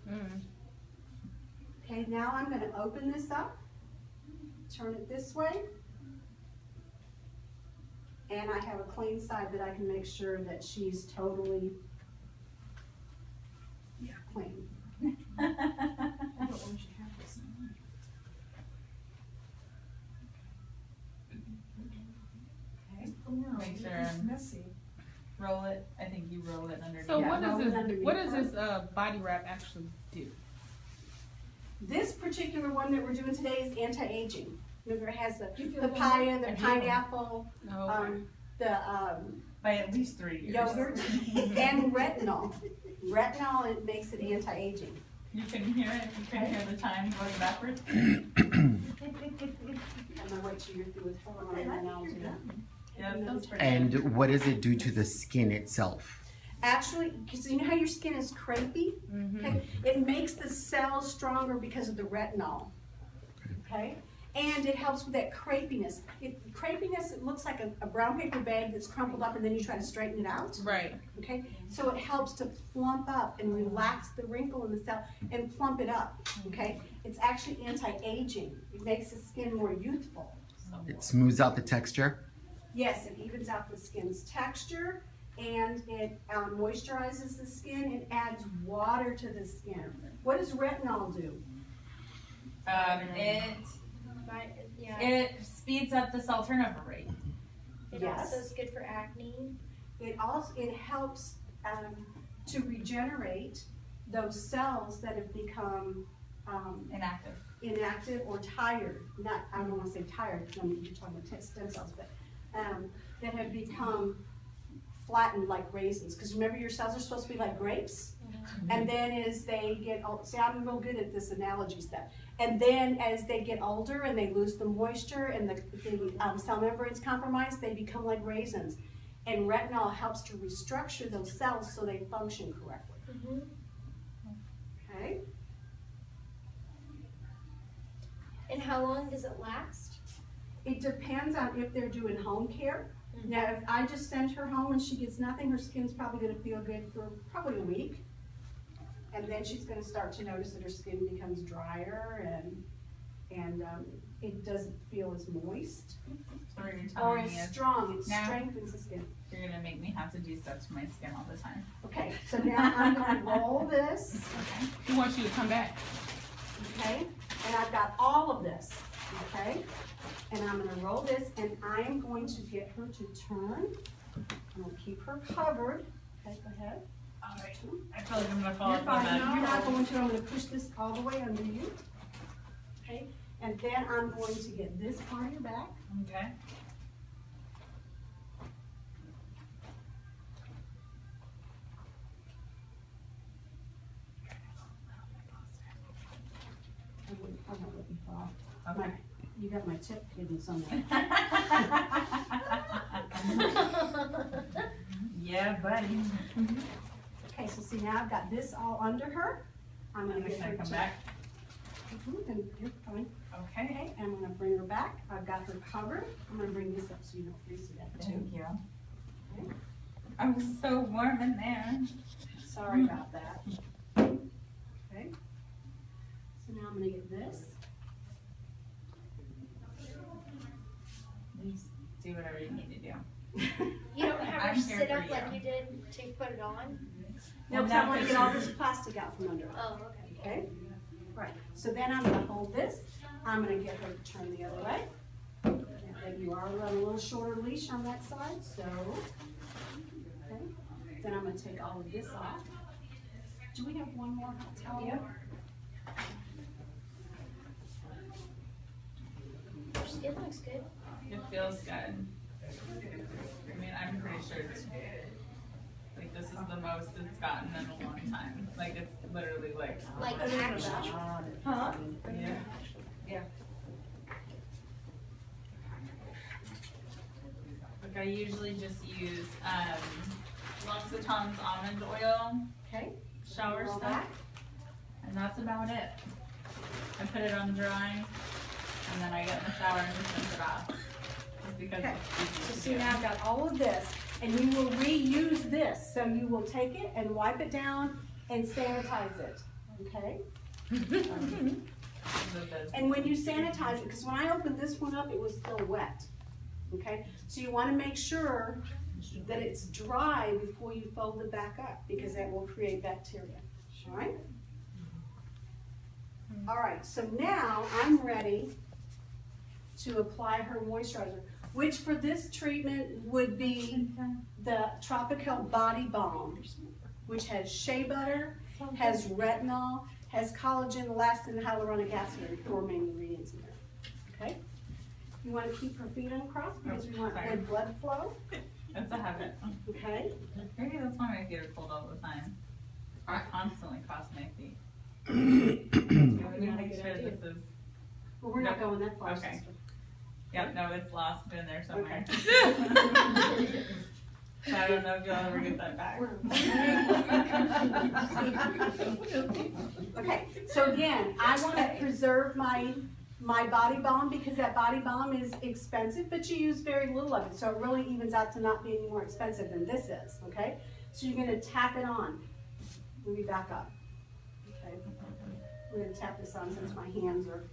Okay, now I'm going to open this up, turn it this way, and I have a clean side that I can make sure that she's totally clean. I don't want you to have this. Okay. Make sure it's messy. Roll it. I think you roll it underneath. So Yeah, what does this body wrap actually do? This particular one that we're doing today is anti-aging. Remember, it has the papaya, the pineapple, by at least 3 years. yogurt, and retinol. Retinol, it makes it anti-aging. You can hear it. You can hear the time going backwards. I'm gonna wait till you're through with her, and then I'll do that. Yeah, that's pretty. And what does it do to the skin itself? Actually, because you know how your skin is crepey? Okay? It makes the cells stronger because of the retinol. Okay? And it helps with that crepiness. Crepiness, it looks like a brown paper bag that's crumpled up and then you try to straighten it out. Right. Okay? So it helps to plump up and relax the wrinkle in the cell and plump it up. Okay? It's actually anti-aging. It makes the skin more youthful. It smooths out the texture. Yes, it evens out the skin's texture. And it moisturizes the skin. It adds water to the skin. What does retinol do? It speeds up the cell turnover rate. It also is good for acne. It helps to regenerate those cells that have become inactive or tired. I don't want to say tired because you're talking about stem cells, but that have become flattened like raisins. Because remember, your cells are supposed to be like grapes. And then as they get old, see, I'm real good at this analogy stuff. And then as they get older and they lose the moisture and the cell membrane's compromised, they become like raisins. And retinol helps to restructure those cells so they function correctly. Okay? And how long does it last? It depends on if they're doing home care. Now, if I just send her home and she gets nothing, her skin's probably going to feel good for probably a week. And then she's going to start to notice that her skin becomes drier and it doesn't feel as moist or as strong. It strengthens the skin. You're going to make me have to do stuff to my skin all the time. Okay, so now I'm going to roll this. Okay. Who wants you to come back? Okay, and I've got all of this. Okay, and I'm going to roll this and I'm going to get her to turn. I'm going to keep her covered. Okay, go ahead. All right. I feel like I'm going to fall You're off fine. my No, you're not going to. I'm going to push this all the way under you. Okay, and then I'm going to get this part of your back. Okay. I won't let you fall. Okay. You got my tip hidden somewhere. Yeah, buddy. Okay, so see now I've got this all under her. I'm going to get her come to back. And you're fine. Okay. Okay, and I'm going to bring her back. I've got her covered. I'm going to bring this up so you don't freeze to death too. Thank you. Okay. I'm so warm in there. Sorry about that. Okay. So now I'm going to get this. Just do whatever you need to do. You don't have her I'm here sit for up like you. you did to put it on? No, because I want to get all this plastic out from under her. Oh, okay. Okay? Right. So then I'm going to hold this. I'm going to get her to turn the other way. And you are on a little shorter leash on that side, so. Okay. Then I'm going to take all of this off. Do we have one more hot towel? Yep. Your skin looks good. It feels good. I mean, I'm pretty sure it's like this is the most it's gotten in a long time. Like it's literally like actually. Huh? Yeah. Yeah. Like I usually just use L'Occitane's almond oil Okay. shower Roll stuff. back. And that's about it. I put it on dry and then I get in the shower and just rinse it off. Just because Okay. it's easy So to see do. now I've got all of this, and you will reuse this. So you will take it and wipe it down and sanitize it. okay? So this- And when you sanitize it, because when I opened this one up, it was still wet, okay? So you wanna make sure that it's dry before you fold it back up, because that will create bacteria, all right? All right, so now I'm ready to apply her moisturizer, which for this treatment would be the Tropical Body Balm, which has shea butter, has retinol, has collagen, elastin, and hyaluronic acid, are the 4 main ingredients in there, okay? You wanna keep her feet uncrossed because we want good blood flow, It's a habit. okay? Maybe that's why my feet are cold all the time. I constantly cross my feet. Let me Not a make good sure idea. this is. Well, we're not going that far, Okay. sister. Yep, no, it's lost in there somewhere. Okay. So I don't know if you'll ever get that back. Okay, so again, I wanna preserve my body balm because that body balm is expensive, but you use very little of it, so it really evens out to not being more expensive than this is, okay? So you're gonna tap it on. Let me back up. Okay, we're gonna tap this on since my hands are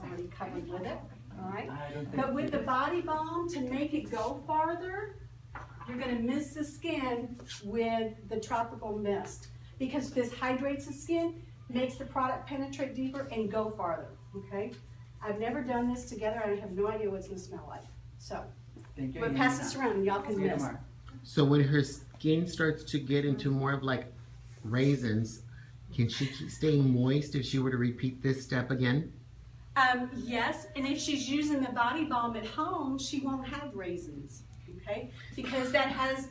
already covered with it, all right? But with the body balm, to make it go farther, you're gonna mist the skin with the tropical mist, because this hydrates the skin, makes the product penetrate deeper and go farther, okay? I've never done this together, I have no idea what it's gonna smell like, so. Thank you. But pass this around and y'all can See you mist. tomorrow. So when her skin starts to get into more of like raisins, can she keep staying moist if she were to repeat this step again? Yes, and if she's using the body balm at home, she won't have raisins, okay? Because that has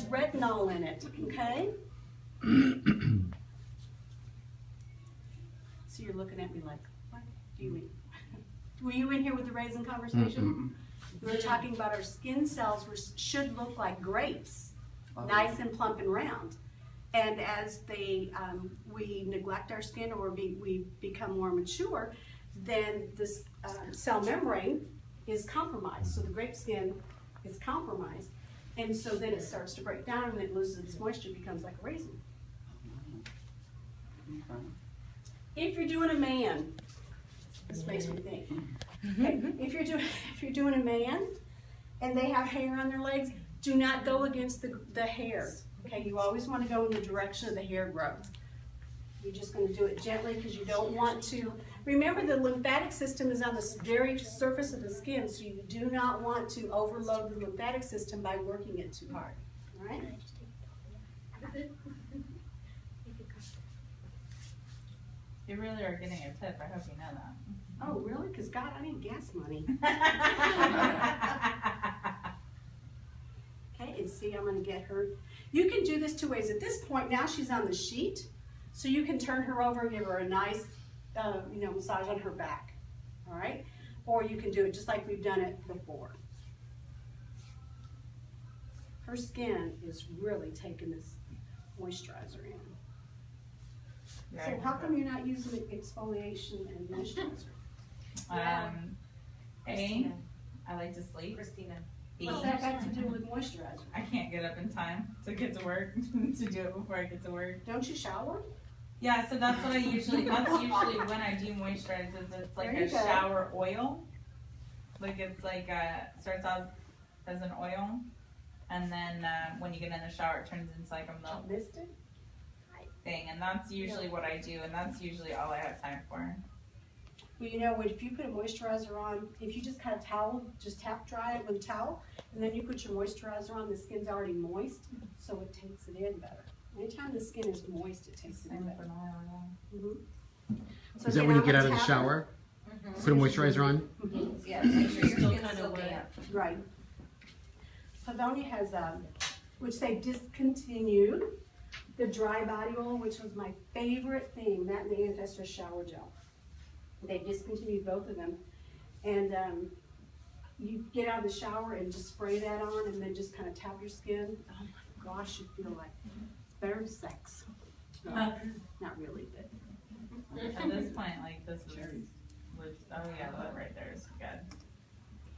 retinol in it, okay? So you're looking at me like, what do you mean? Were you in here with the raisin conversation? We were talking about our skin cells should look like grapes, nice and plump and round. And as we neglect our skin or we become more mature, then this cell membrane is compromised. So the grape skin is compromised. And so then it starts to break down and it loses its moisture, becomes like a raisin. If you're doing a man, this makes me think. Okay, if you're doing a man and they have hair on their legs, do not go against the hair. Okay, you always want to go in the direction of the hair growth. You're just going to do it gently because you don't want to. Remember, the lymphatic system is on the very surface of the skin, so you do not want to overload the lymphatic system by working it too hard. All right? You really are getting a tip. I hope you know that. Oh, really? Because God, I need gas money. Okay, and see, I'm going to get her. You can do this 2 ways. At this point, now she's on the sheet, so you can turn her over and give her a nice, massage on her back. All right? Or you can do it just like we've done it before. Her skin is really taking this moisturizer in. So how come you're not using exfoliation and moisturizer? I like to sleep. Christina. B, What's that got to do with moisturizer? I can't get up in time to get to work to do it before I get to work. Don't you shower? Yeah, so that's what that's usually when I do moisturize is it's like There a you go. shower oil. Like it's like starts out as an oil, and then when you get in the shower it turns into like a milk Misted? thing, and that's usually what I do, and that's usually all I have time for. Well, you know, if you put a moisturizer on, if you just kind of just tap dry it with a towel, and then you put your moisturizer on, the skin's already moist, so it takes it in better. Anytime the skin is moist, it takes it in Same with better. an oil, yeah. So Is that again, when you I'm get out gonna of the tap shower? Put a moisturizer on? Yeah, make sure your skin's still damp. it. Right. Pavonia has, which they discontinued, the dry body oil, which was my favorite thing, that and the Ancestor shower gel. They discontinued both of them. And you get out of the shower and just spray that on and then just kind of tap your skin. Oh my gosh, you feel like better than sex. No, not really, but. At this point, like this is, oh yeah, that right there is good.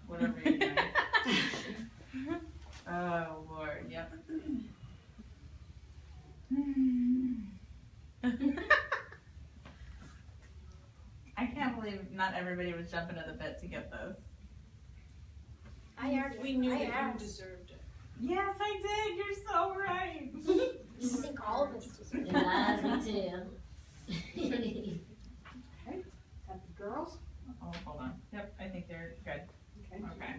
Whatever you're doing. Oh Lord, yep. believe not everybody was jumping at the bit to get this. We knew I that you asked. deserved it. Yes, I did. You're so right. I think all of us deserve it. Yeah, me too. Got the girls? Oh, hold on. Yep, I think they're good. Okay. Okay.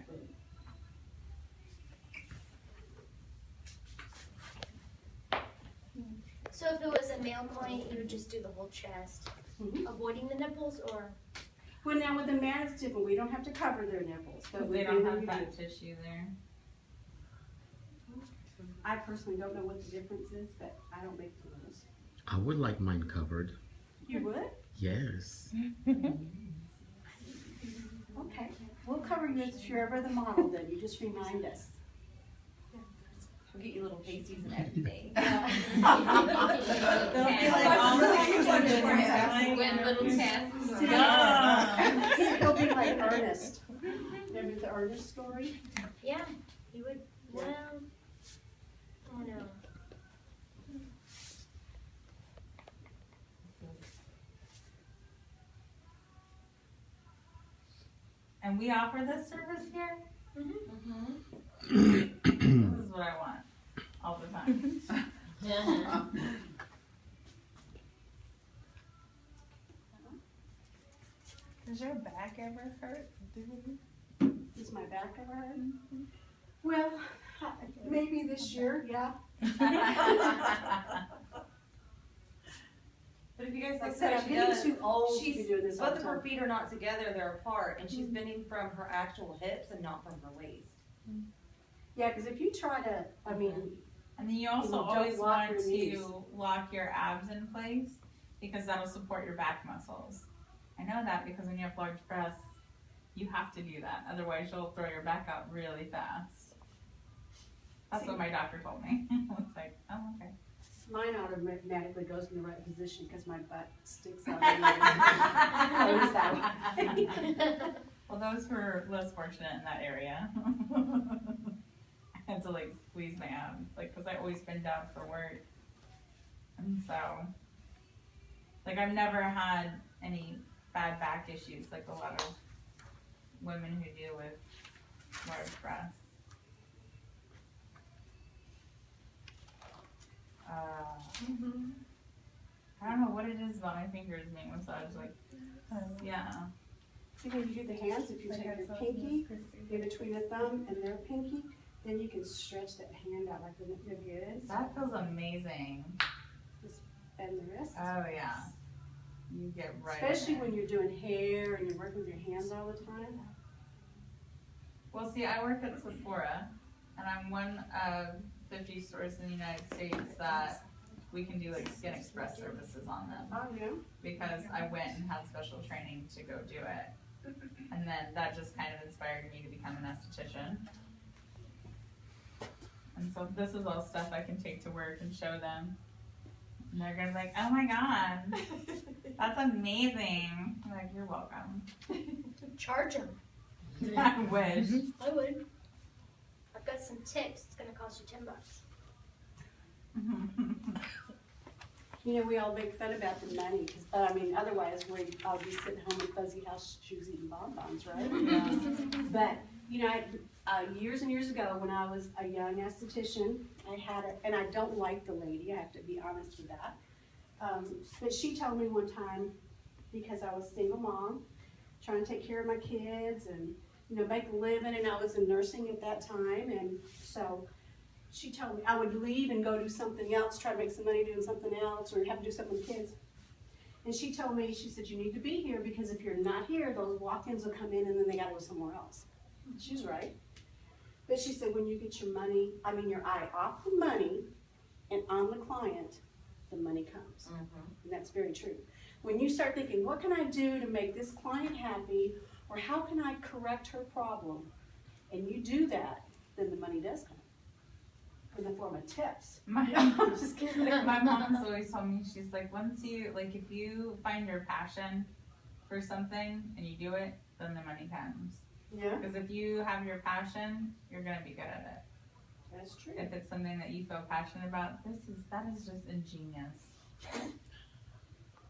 So if it was a male client, you would just do the whole chest, Mhm. avoiding the nipples, or? Well, now with the man, it's different. We don't have to cover their nipples, but They with don't women, have we fat do. tissue there. I personally don't know what the difference is, but I don't make those. I would like mine covered. You would? Yes. Okay. We'll cover yours if you're ever the model, then. You just remind us. We'll get you little pasties and everything. With little tasks. He'll be like Ernest. Remember the Ernest story? Yeah, you would, well, oh no. And we offer this service here? Mm-hmm. This is what I want all the time. Does your back ever hurt? Is my back ever hurt? Well, maybe this year, yeah. But if you guys Like I look said, what I'm she getting does, too old to be she's, doing this all both the of her time. feet are not together, they're apart, and she's bending from her actual hips and not from her waist. Yeah, because if you try to, I mean, And then you also Don't always lock want your knees. to lock your abs in place because that'll support your back muscles. I know that because when you have large breasts, you have to do that. Otherwise, you'll throw your back out really fast. That's what my doctor told me. It's like, oh, okay. mine automatically goes in the right position because my butt sticks out. Always that way. Well, those who are less fortunate in that area. I had to like squeeze my abs, like, cause I always been down for work. And so, like, I've never had any bad back issues, like a lot of women who deal with large breasts. I don't know what it is about my fingers being massaged, like, yeah. See, when you do the hands, if you take your pinky in between the thumb and their pinky, then you can stretch that hand out like the good is. That feels amazing. Bend the wrist. Oh, yeah. You get right Especially in there. when you're doing hair and you're working with your hands all the time. Well, see, I work at Sephora, and I'm one of 50 stores in the United States that we can do like Skin Express services on them. Oh, yeah? Because I went and had special training to go do it. And then that just kind of inspired me to become an esthetician. And so this is all stuff I can take to work and show them. And they're gonna be like, oh my God, that's amazing. I'm like, you're welcome. Charge them. I wish. I would. I've got some tips. It's gonna cost you $10. You know, we all make fun about the money, 'cause, I mean, otherwise I'll be sitting home with fuzzy house shoes eating bonbons, right? But, you know, years and years ago, when I was a young esthetician, I had and I don't like the lady, I have to be honest with that. But she told me one time, because I was a single mom, trying to take care of my kids and, you know, make a living, and I was in nursing at that time, and so she told me I would leave and go do something else, try to make some money doing something else, or have to do something with kids. And she told me, she said, you need to be here, because if you're not here, those walk-ins will come in and then they gotta go somewhere else. She's right. But she said, when you get your money, your eye off the money and on the client, the money comes. And that's very true. When you start thinking, what can I do to make this client happy, or how can I correct her problem, and you do that, then the money does come. In the form of tips. I'm just kidding. My mom's always told me, she's like, once you, like, if you find your passion for something and you do it, then the money comes. Yeah, Because if you have your passion, you're gonna be good at it. that's true. If it's something that you feel passionate about, that is just ingenious.